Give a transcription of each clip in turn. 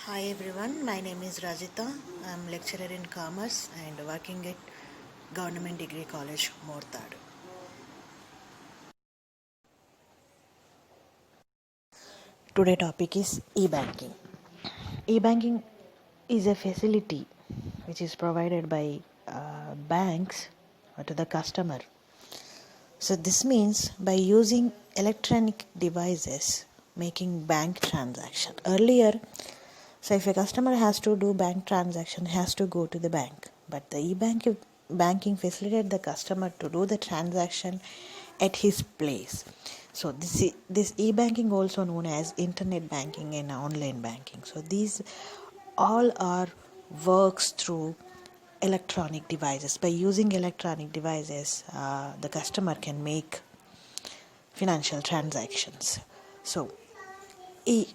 Hi everyone, my name is Rajita. I'm lecturer in commerce and working at Government Degree College, Mortad. Today topic is e-banking. E-banking is a facility which is provided by banks to the customer. So this means by using electronic devices making bank transaction. Earlier, so if a customer has to do bank transaction, has to go to the bank. But the banking facilitates the customer to do the transaction at his place. So this e-banking also known as internet banking and online banking. So these all are works through electronic devices. By using electronic devices, the customer can make financial transactions. So e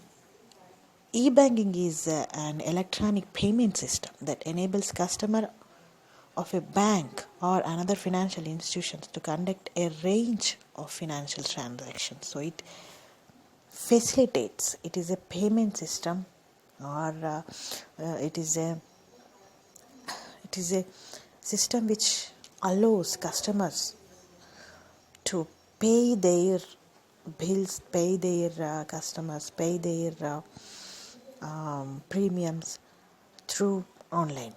E-banking is an electronic payment system that enables customer of a bank or another financial institutions to conduct a range of financial transactions. So it facilitates. It is a payment system, or it is a system which allows customers to pay their bills, pay their customers, pay their premiums through online,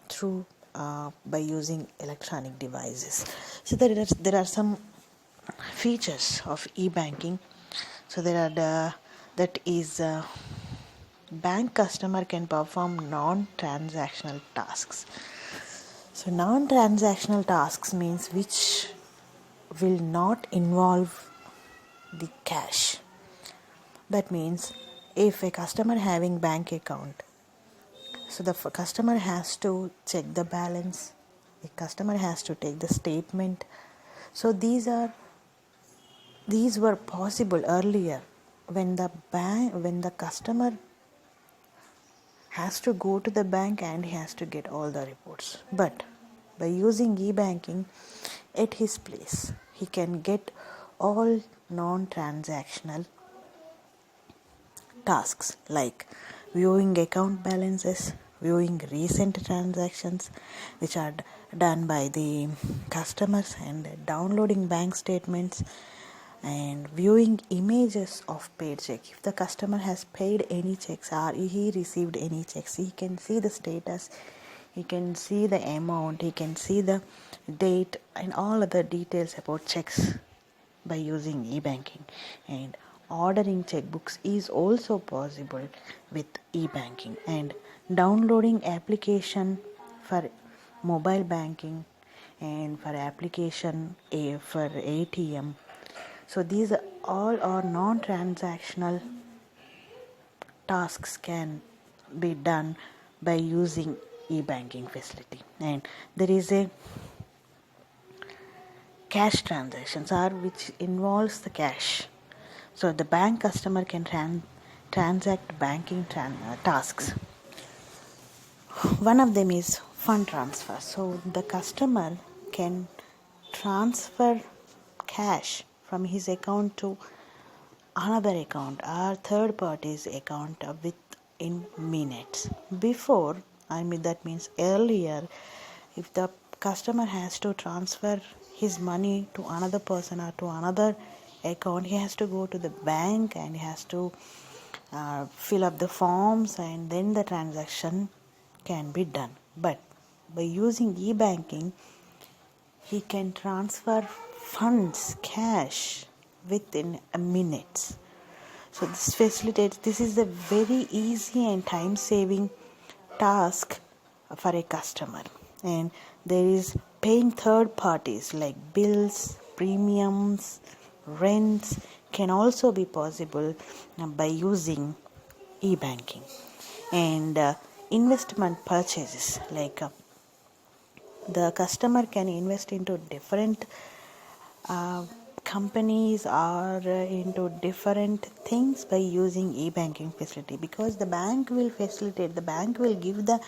through by using electronic devices. So there are some features of e-banking. So there are that is bank customer can perform non-transactional tasks. So non-transactional tasks means which will not involve the cash. That means if a customer having bank account, so the customer has to check the balance, the customer has to take the statement. So these were possible earlier when the customer has to go to the bank and he has to get all the reports. But by using e-banking at his place, he can get all non-transactional tasks like viewing account balances, viewing recent transactions which are done by the customers, and downloading bank statements and viewing images of paid check. If the customer has paid any checks or he received any checks, he can see the status, he can see the amount, he can see the date and all other details about checks by using e-banking. And ordering checkbooks is also possible with e-banking, and downloading application for mobile banking and for application for ATM. So these all are non-transactional tasks can be done by using e-banking facility. And there is a cash transactions are which involves the cash. So the bank customer can transact banking tasks. One of them is fund transfer. So the customer can transfer cash from his account to another account or third party's account within minutes. Before, that means earlier, if the customer has to transfer his money to another person or to another account, he has to go to the bank and he has to fill up the forms, and then the transaction can be done. But by using e-banking, he can transfer funds, cash, within a minute. So this is a very easy and time saving task for a customer. And there is paying third parties like bills, premiums, rents can also be possible by using e-banking. And investment purchases like the customer can invest into different uh, companies or into different things by using e-banking facility, because the bank will facilitate, the bank will give the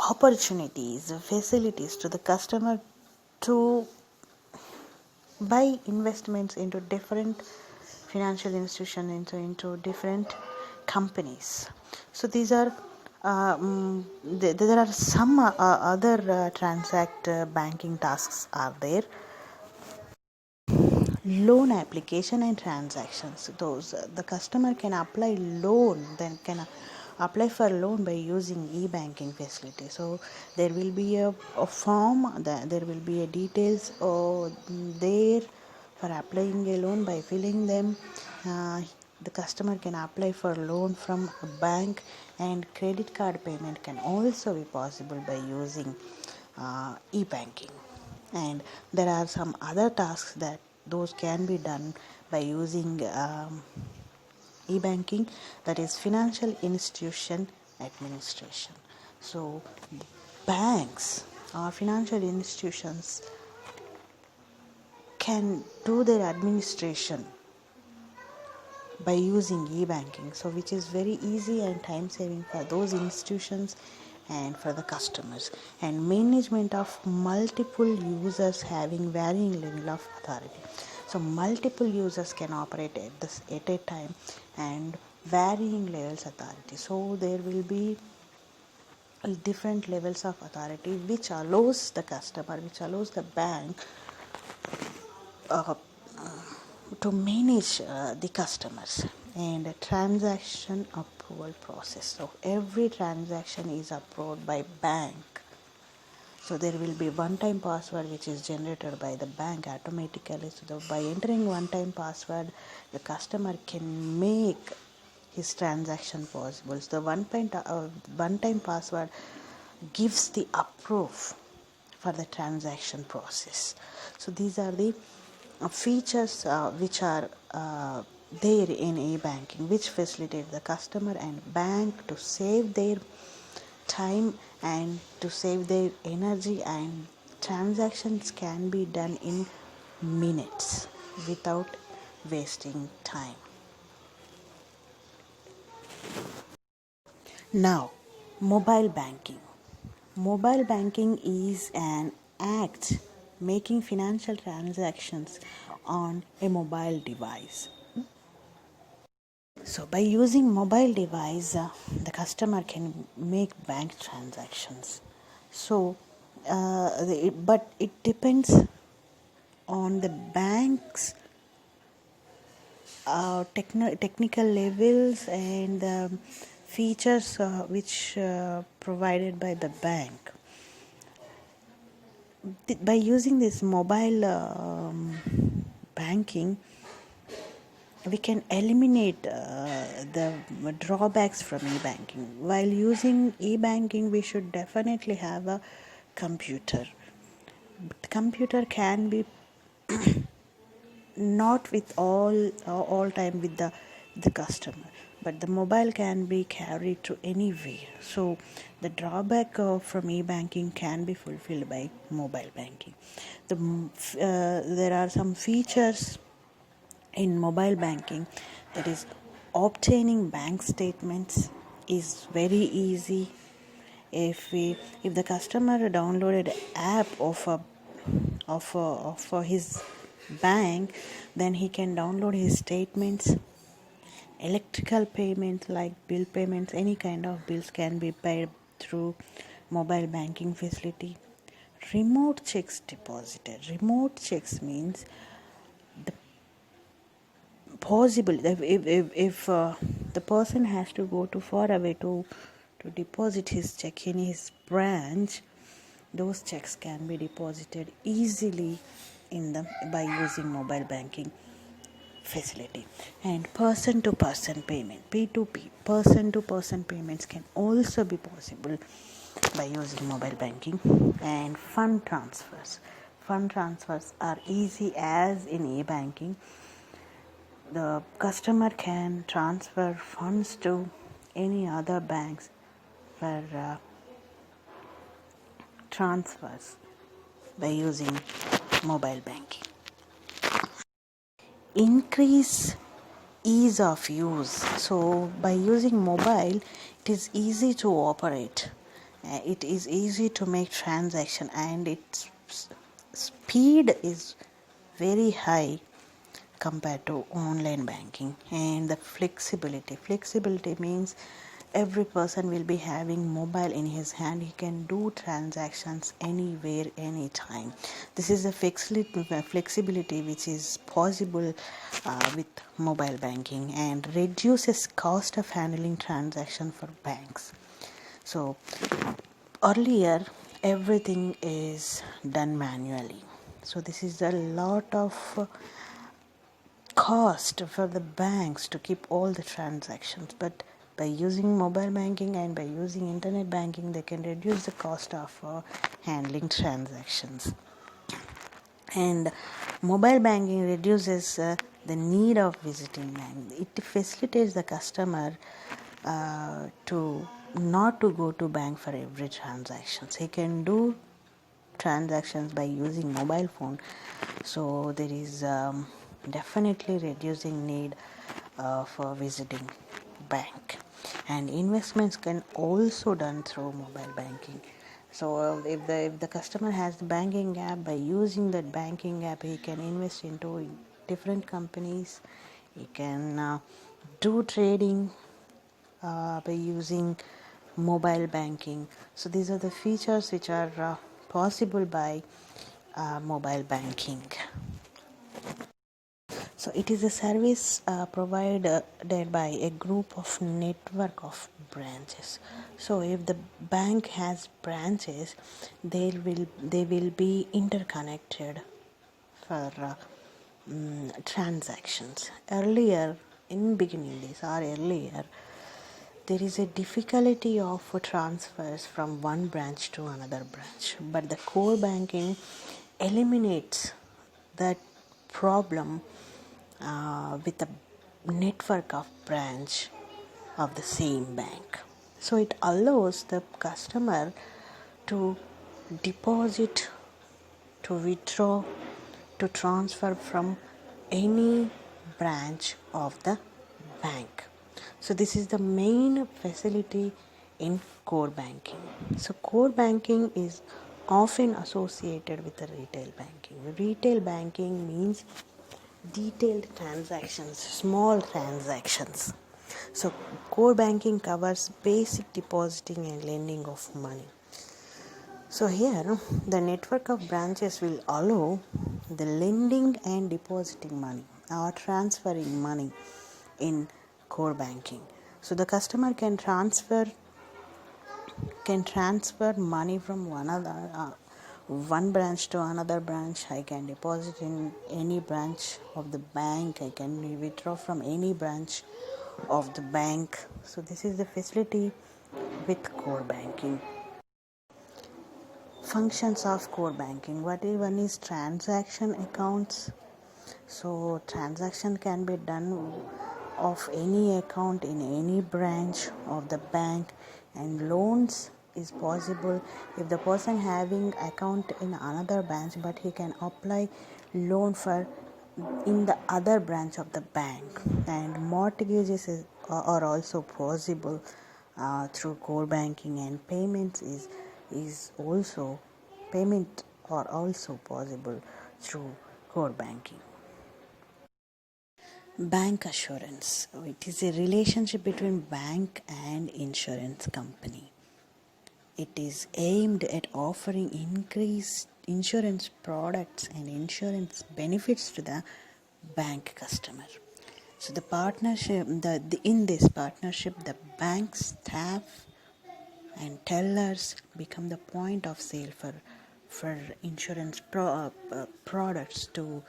opportunities, facilities to the customer to buy investments into different financial institutions, into different companies. So these are there are some other transact banking tasks are there. Loan application and transactions, those the customer can apply loan, then can apply for loan by using e-banking facility. So there will be a form, there will be a details there for applying a loan. By filling them, the customer can apply for loan from a bank, and credit card payment can also be possible by using e-banking. And there are some other tasks that those can be done by using e-banking, that is financial institution administration. So banks or financial institutions can do their administration by using e-banking, so which is very easy and time saving for those institutions and for the customers. And management of multiple users having varying level of authority, so multiple users can operate at a time and varying levels authority. So there will be different levels of authority, which allows the customer, which allows the bank uh, to manage the customers. And a transaction approval process, so every transaction is approved by bank. So there will be one-time password which is generated by the bank automatically. So by entering one-time password, the customer can make his transaction possible. So the one-time password gives the approve for the transaction process. So these are the features which are there in e-banking, which facilitate the customer and bank to save their time and to save their energy, and transactions can be done in minutes without wasting time. Now, mobile banking. Mobile banking is an act making financial transactions on a mobile device. So by using mobile device, the customer can make bank transactions. So, but it depends on the bank's technical levels and the features which provided by the bank. By using this mobile banking, we can eliminate the drawbacks from e-banking. While using e-banking, we should definitely have a computer. But the computer can be not with all time with the customer, but the mobile can be carried to anywhere. So the drawback from e-banking can be fulfilled by mobile banking. There are some features in mobile banking, that is obtaining bank statements is very easy. If the customer downloaded app of his bank, then he can download his statements. Electrical payments like bill payments, any kind of bills can be paid through mobile banking facility. Remote checks deposited. Remote checks means the possible if the person has to go to far away to deposit his check in his branch, those checks can be deposited easily by using mobile banking facility. And person to person payment, P2P, person to person payments can also be possible by using mobile banking. And fund transfers are easy as in e-banking. The customer can transfer funds to any other banks for transfers by using mobile banking. Increase ease of use. So by using mobile, it is easy to operate. It is easy to make transaction, and its speed is very high compared to online banking. And the flexibility means every person will be having mobile in his hand. He can do transactions anywhere, anytime. This is the flexibility which is possible with mobile banking, and reduces cost of handling transaction for banks. So earlier everything is done manually, so this is a lot of cost for the banks to keep all the transactions. But by using mobile banking and by using internet banking, they can reduce the cost of handling transactions. And mobile banking reduces the need of visiting bank. It facilitates the customer to not to go to bank for every transactions. He can do transactions by using mobile phone, so there is definitely reducing need for visiting bank. And investments can also done through mobile banking. So if the customer has the banking app, by using that banking app he can invest into different companies. He can do trading by using mobile banking. So these are the features which are possible by mobile banking. So it is a service provided by a group of network of branches. So if the bank has branches, they will be interconnected for transactions. Earlier, in beginning days or earlier, there is a difficulty of transfers from one branch to another branch, but the core banking eliminates that problem with a network of branch of the same bank. So it allows the customer to deposit, to withdraw, to transfer from any branch of the bank. So this is the main facility in core banking. So core banking is often associated with the retail banking. Retail banking means detailed transactions, small transactions. So core banking covers basic depositing and lending of money. So here the network of branches will allow the lending and depositing money or transferring money in core banking. So the customer can transfer money from one branch to another branch. I can deposit in any branch of the bank. I can withdraw from any branch of the bank. So this is the facility with core banking. Functions of core banking. One is transaction accounts. So transaction can be done of any account in any branch of the bank, and loans is possible if the person having account in another branch, but he can apply loan for in the other branch of the bank. And mortgages are also possible through core banking, and payment are also possible through core banking. Bank assurance. It is a relationship between bank and insurance company. It is aimed at offering increased insurance products and insurance benefits to the bank customer. So the partnership, in this partnership, the bank staff and tellers become the point of sale for insurance products to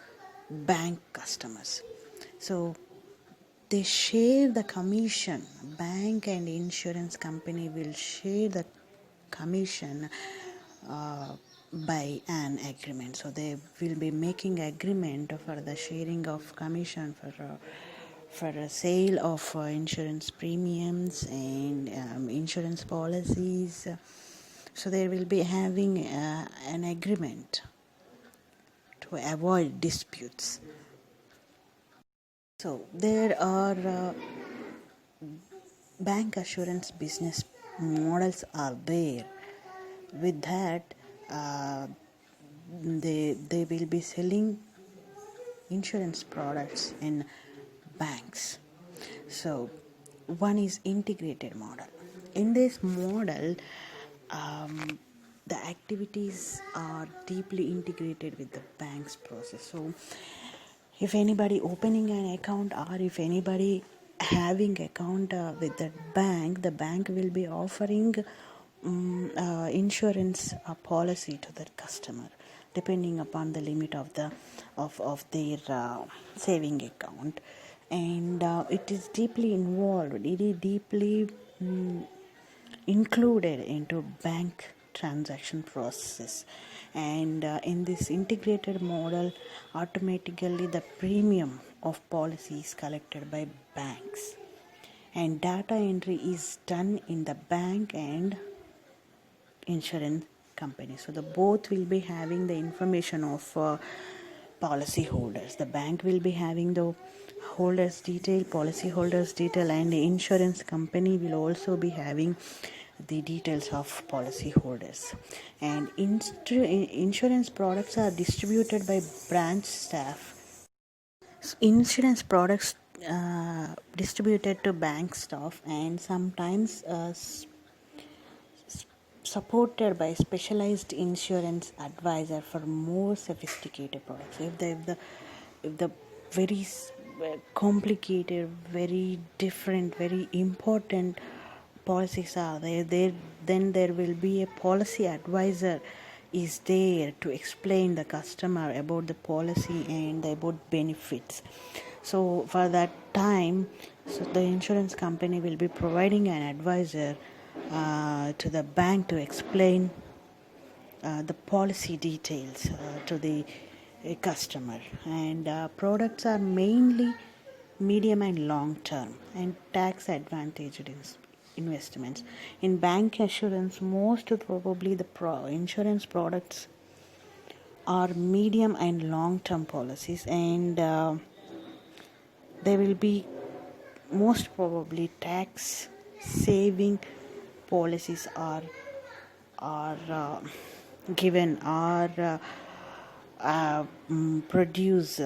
bank customers. So they share the commission. Bank and insurance company will share the commission by an agreement. So they will be making agreement for the sharing of commission for a sale of insurance premiums and insurance policies. So they will be having an agreement to avoid disputes. So there are bank assurance business models are there. With that, they will be selling insurance products in banks. So one is integrated model. In this model, the activities are deeply integrated with the bank's process. So if anybody opening an account or if anybody having account with that bank, the bank will be offering insurance policy to the customer depending upon the limit of the of their saving account, and it is deeply involved, it is deeply included into bank transaction process. And in this integrated model, automatically the premium of policy is collected by banks and data entry is done in the bank and insurance company. So the both will be having the information of policy holders. The bank will be having the holders detail, policy holders detail, and the insurance company will also be having the details of policy holders. And insurance products are distributed by branch staff. So insurance products distributed to bank staff and sometimes supported by specialized insurance advisor for more sophisticated products. If the very complicated, very different, very important policies are there, then there will be a policy advisor is there to explain the customer about the policy and about benefits. So for that time, so the insurance company will be providing an advisor to the bank to explain the policy details to the customer. And products are mainly medium and long term and tax advantaged investments. In bank assurance, most probably the insurance products are medium and long term policies, and there will be most probably tax saving policies are given or produced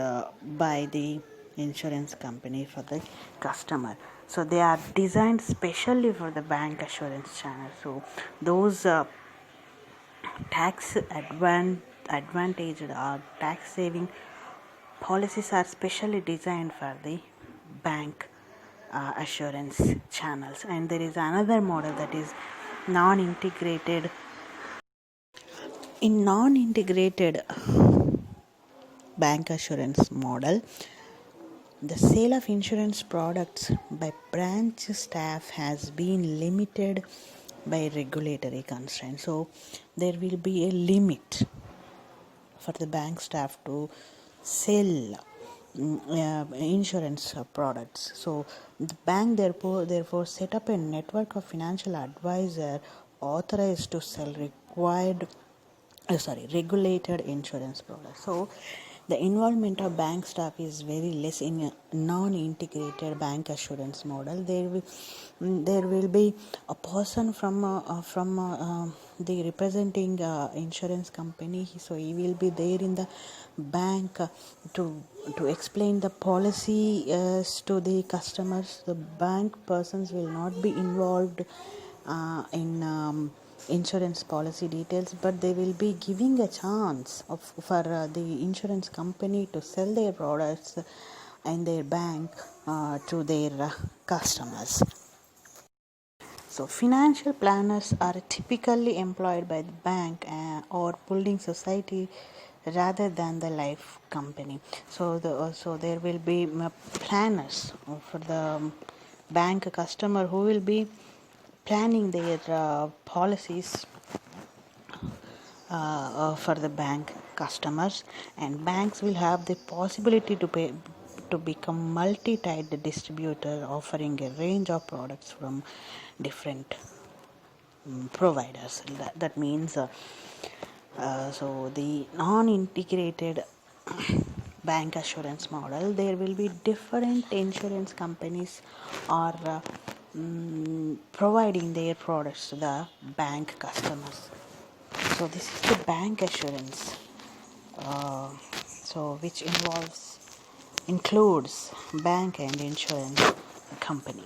by the insurance company for the customer. So they are designed specially for the bank assurance channel. So those tax advantaged or tax saving policies are specially designed for the bank assurance channels. And there is another model that is non-integrated. In non-integrated bank assurance model, the sale of insurance products by branch staff has been limited by regulatory constraints. So there will be a limit for the bank staff to sell insurance products. So the bank therefore set up a network of financial advisor authorized to sell regulated insurance products. So the involvement of bank staff is very less in a non-integrated bank assurance model. There will be a person from the representing insurance company. So he will be there in the bank to explain the policy to the customers. The bank persons will not be involved in insurance policy details, but they will be giving a chance for the insurance company to sell their products and their bank to their customers. So financial planners are typically employed by the bank or building society rather than the life company. So there will be planners for the bank customer who will be planning their policies for the bank customers, and banks will have the possibility to become multi-tied distributor offering a range of products from different providers. That means so the non-integrated bank assurance model, there will be different insurance companies are providing their products to the bank customers. So this is the bank assurance, so which involves includes bank and insurance company.